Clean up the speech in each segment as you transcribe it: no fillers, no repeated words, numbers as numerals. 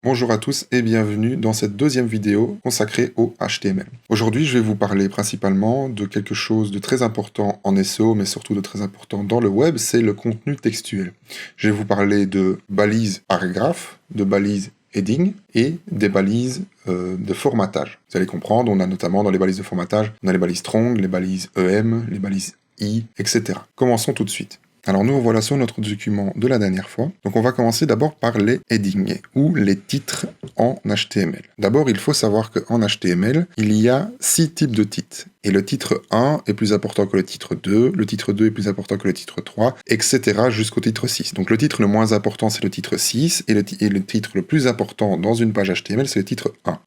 Bonjour à tous et bienvenue dans cette deuxième vidéo consacrée au HTML. Aujourd'hui, je vais vous parler principalement de quelque chose de très important en SEO, mais surtout de très important dans le web, c'est le contenu textuel. Je vais vous parler de balises paragraphes, de balises heading et des balises de formatage. Vous allez comprendre, on a notamment dans les balises de formatage, on a les balises strong, les balises EM, les balises I, etc. Commençons tout de suite. Alors nous revoilà sur notre document de la dernière fois. Donc on va commencer d'abord par les headings, ou les titres en HTML. D'abord, il faut savoir qu'en HTML, il y a 6 types de titres. Et le titre 1 est plus important que le titre 2 est plus important que le titre 3, etc. jusqu'au titre 6. Donc le titre le moins important, c'est le titre 6, et le titre le plus important dans une page HTML, c'est le titre 1.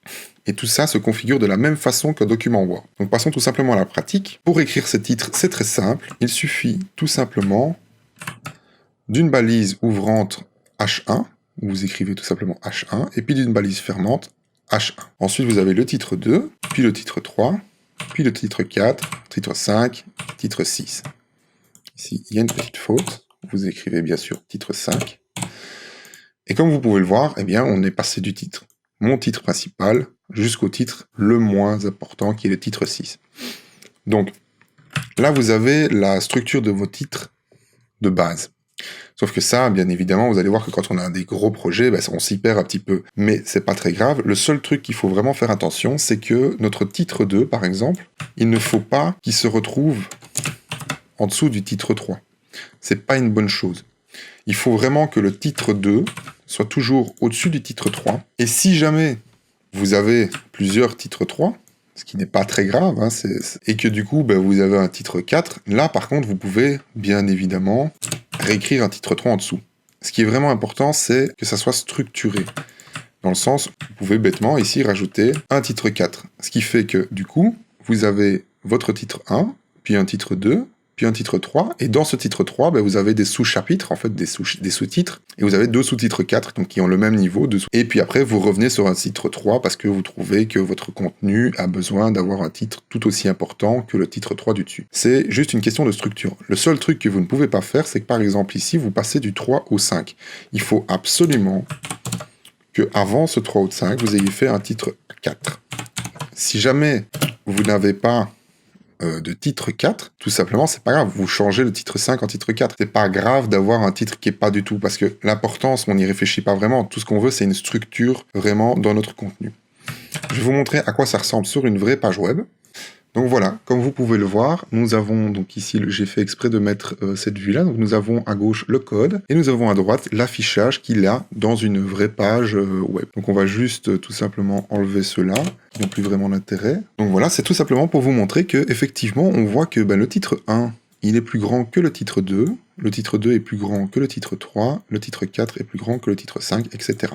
Et tout ça se configure de la même façon qu'un document Word. Donc passons tout simplement à la pratique. Pour écrire ces titres, c'est très simple. Il suffit tout simplement d'une balise ouvrante H1, où vous écrivez tout simplement H1, et puis d'une balise fermante H1. Ensuite, vous avez le titre 2, puis le titre 3, puis le titre 4, titre 5, titre 6. Ici, il y a une petite faute. Vous écrivez bien sûr titre 5. Et comme vous pouvez le voir, eh bien, on est passé du titre, mon titre principal, jusqu'au titre le moins important, qui est le titre 6. Donc, là, vous avez la structure de vos titres de base. Sauf que ça, bien évidemment, vous allez voir que quand on a des gros projets, on s'y perd un petit peu. Mais c'est pas très grave. Le seul truc qu'il faut vraiment faire attention, c'est que notre titre 2, par exemple, il ne faut pas qu'il se retrouve en dessous du titre 3. C'est pas une bonne chose. Il faut vraiment que le titre 2 soit toujours au-dessus du titre 3. Et si jamais vous avez plusieurs titres 3, ce qui n'est pas très grave, et que du coup, vous avez un titre 4, là, par contre, vous pouvez, bien évidemment, réécrire un titre 3 en dessous. Ce qui est vraiment important, c'est que ça soit structuré. Dans le sens, vous pouvez bêtement, ici, rajouter un titre 4. Ce qui fait que, du coup, vous avez votre titre 1, puis un titre 2, puis un titre 3, et dans ce titre 3, vous avez des sous-chapitres, en fait, des sous-titres, et vous avez deux sous-titres 4, donc qui ont le même niveau, et puis après, vous revenez sur un titre 3, parce que vous trouvez que votre contenu a besoin d'avoir un titre tout aussi important que le titre 3 du dessus. C'est juste une question de structure. Le seul truc que vous ne pouvez pas faire, c'est que par exemple ici, vous passez du 3 au 5. Il faut absolument que avant ce 3 ou 5, vous ayez fait un titre 4. Si jamais vous n'avez pas de titre 4, tout simplement, c'est pas grave. Vous changez le titre 5 en titre 4. C'est pas grave d'avoir un titre qui est pas du tout, parce que l'importance, on n'y réfléchit pas vraiment. Tout ce qu'on veut, c'est une structure vraiment dans notre contenu. Je vais vous montrer à quoi ça ressemble sur une vraie page web. Donc voilà, comme vous pouvez le voir, nous avons donc ici, j'ai fait exprès de mettre cette vue-là, donc nous avons à gauche le code, et nous avons à droite l'affichage qu'il y a dans une vraie page web. Donc on va juste tout simplement enlever cela, ils n'ont plus vraiment d'intérêt. Donc voilà, c'est tout simplement pour vous montrer que effectivement, on voit que le titre 1, il est plus grand que le titre 2 est plus grand que le titre 3, le titre 4 est plus grand que le titre 5, etc.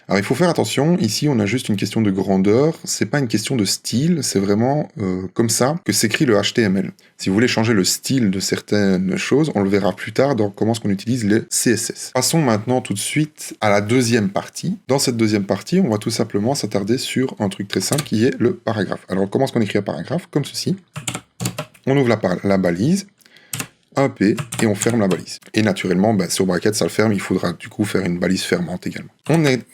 Alors il faut faire attention, ici on a juste une question de grandeur, c'est pas une question de style, c'est vraiment comme ça que s'écrit le HTML. Si vous voulez changer le style de certaines choses, on le verra plus tard dans comment est-ce qu'on utilise les CSS. Passons maintenant tout de suite à la deuxième partie. Dans cette deuxième partie, on va tout simplement s'attarder sur un truc très simple qui est le paragraphe. Alors comment est-ce qu'on écrit un paragraphe? Comme ceci. On ouvre la balise, un P, et on ferme la balise. Et naturellement, sur bracket, ça le ferme, il faudra du coup faire une balise fermante également.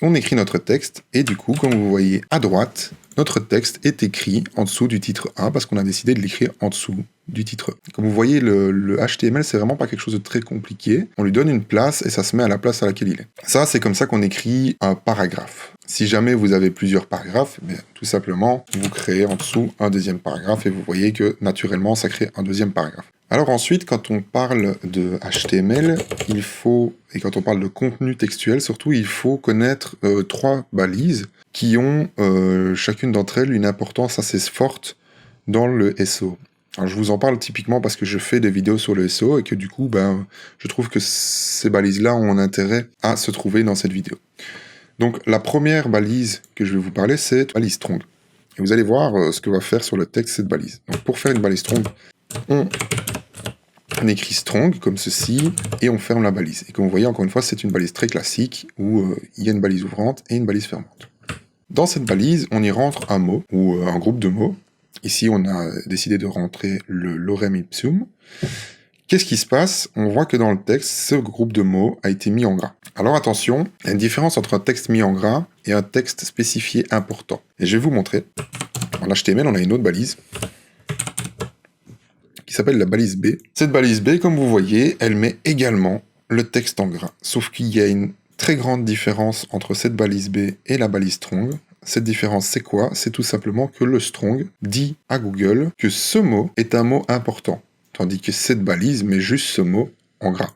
On écrit notre texte, et du coup, comme vous voyez à droite, notre texte est écrit en dessous du titre 1, parce qu'on a décidé de l'écrire en dessous du titre 1. Comme vous voyez, le HTML, c'est vraiment pas quelque chose de très compliqué. On lui donne une place, et ça se met à la place à laquelle il est. Ça, c'est comme ça qu'on écrit un paragraphe. Si jamais vous avez plusieurs paragraphes, tout simplement, vous créez en dessous un deuxième paragraphe, et vous voyez que, naturellement, ça crée un deuxième paragraphe. Alors ensuite, quand on parle de HTML, et quand on parle de contenu textuel surtout, il faut connaître 3 balises qui ont chacune d'entre elles une importance assez forte dans le SEO. Alors je vous en parle typiquement parce que je fais des vidéos sur le SEO et que du coup, je trouve que ces balises-là ont un intérêt à se trouver dans cette vidéo. Donc la première balise que je vais vous parler, c'est la balise strong. Et vous allez voir ce que va faire sur le texte cette balise. Donc pour faire une balise strong, on écrit strong comme ceci et on ferme la balise. Et comme vous voyez, encore une fois, c'est une balise très classique où il y a une balise ouvrante et une balise fermante. Dans cette balise, on y rentre un mot ou un groupe de mots. Ici, on a décidé de rentrer le lorem ipsum. Qu'est-ce qui se passe? On voit que dans le texte, ce groupe de mots a été mis en gras. Alors attention, il y a une différence entre un texte mis en gras et un texte spécifié important. Et je vais vous montrer. En HTML, on a une autre balise qui s'appelle la balise B. Cette balise B, comme vous voyez, elle met également le texte en gras. Sauf qu'il y a une très grande différence entre cette balise B et la balise strong. Cette différence, c'est quoi? C'est tout simplement que le strong dit à Google que ce mot est un mot important, tandis que cette balise met juste ce mot en gras.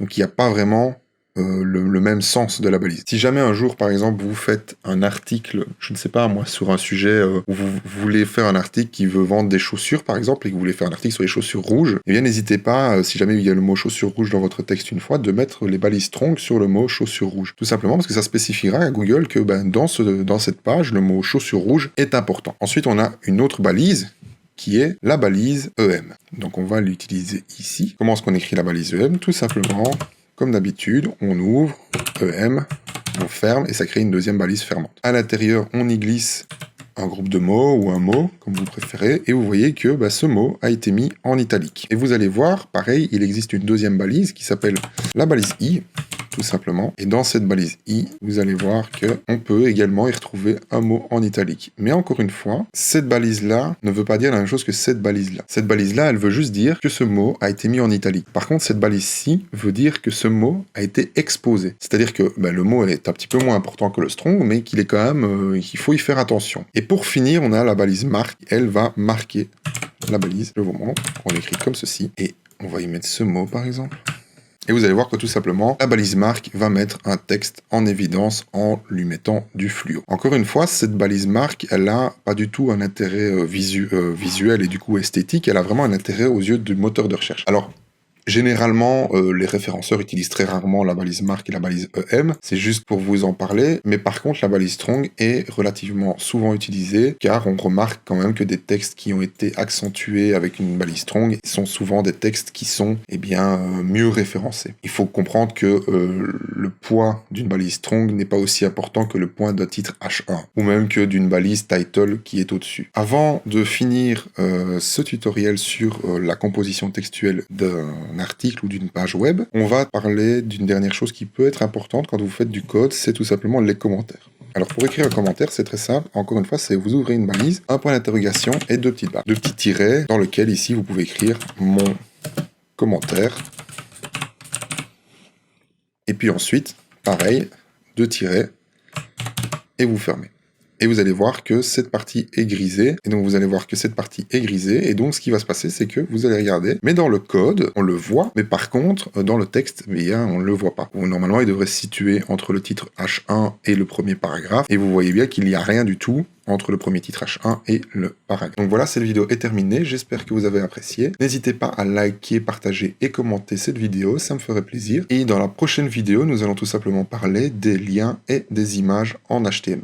Donc il n'y a pas vraiment le même sens de la balise. Si jamais un jour, par exemple, vous faites un article, je ne sais pas moi, sur un sujet où vous voulez faire un article qui veut vendre des chaussures, par exemple, et que vous voulez faire un article sur les chaussures rouges, eh bien n'hésitez pas, si jamais il y a le mot chaussures rouges dans votre texte une fois, de mettre les balises strong sur le mot chaussures rouges. Tout simplement parce que ça spécifiera à Google que dans cette page, le mot chaussures rouges est important. Ensuite, on a une autre balise qui est la balise EM. Donc on va l'utiliser ici. Comment est-ce qu'on écrit la balise EM? Tout simplement, comme d'habitude, on ouvre EM, on ferme et ça crée une deuxième balise fermante. À l'intérieur, on y glisse un groupe de mots ou un mot, comme vous préférez, et vous voyez que ce mot a été mis en italique. Et vous allez voir, pareil, il existe une deuxième balise qui s'appelle la balise I, tout simplement. Et dans cette balise I, vous allez voir qu'on peut également y retrouver un mot en italique. Mais encore une fois, cette balise-là ne veut pas dire la même chose que cette balise-là. Cette balise-là, elle veut juste dire que ce mot a été mis en italique. Par contre, cette balise-ci veut dire que ce mot a été exposé. C'est-à-dire que le mot est un petit peu moins important que le strong, mais qu'il est quand même, il faut y faire attention. Et pour finir, on a la balise marque. Elle va marquer la balise. Je vous montre. On l'écrit comme ceci. Et on va y mettre ce mot, par exemple. Et vous allez voir que tout simplement, la balise marque va mettre un texte en évidence en lui mettant du fluo. Encore une fois, cette balise marque, elle n'a pas du tout un intérêt visuel et du coup esthétique, elle a vraiment un intérêt aux yeux du moteur de recherche. Alors, généralement, les référenceurs utilisent très rarement la balise marque et la balise EM, c'est juste pour vous en parler, mais par contre la balise strong est relativement souvent utilisée, car on remarque quand même que des textes qui ont été accentués avec une balise strong sont souvent des textes qui sont mieux référencés. Il faut comprendre que le poids d'une balise strong n'est pas aussi important que le poids d'un titre H1, ou même que d'une balise title qui est au-dessus. Avant de finir ce tutoriel sur la composition textuelle d'un article ou d'une page web, on va parler d'une dernière chose qui peut être importante quand vous faites du code, c'est tout simplement les commentaires. Alors pour écrire un commentaire, c'est très simple, encore une fois, c'est vous ouvrez une balise, un point d'interrogation et deux petites barres. Deux petits tirets dans lesquels ici vous pouvez écrire mon commentaire. Et puis ensuite, pareil, deux tirets et vous fermez. Et vous allez voir que cette partie est grisée, et donc vous allez voir que cette partie est grisée, et donc ce qui va se passer, c'est que vous allez regarder, mais dans le code, on le voit, mais par contre, dans le texte, on ne le voit pas. Normalement, il devrait se situer entre le titre H1 et le premier paragraphe, et vous voyez bien qu'il n'y a rien du tout entre le premier titre H1 et le paragraphe. Donc voilà, cette vidéo est terminée, j'espère que vous avez apprécié. N'hésitez pas à liker, partager et commenter cette vidéo, ça me ferait plaisir. Et dans la prochaine vidéo, nous allons tout simplement parler des liens et des images en HTML.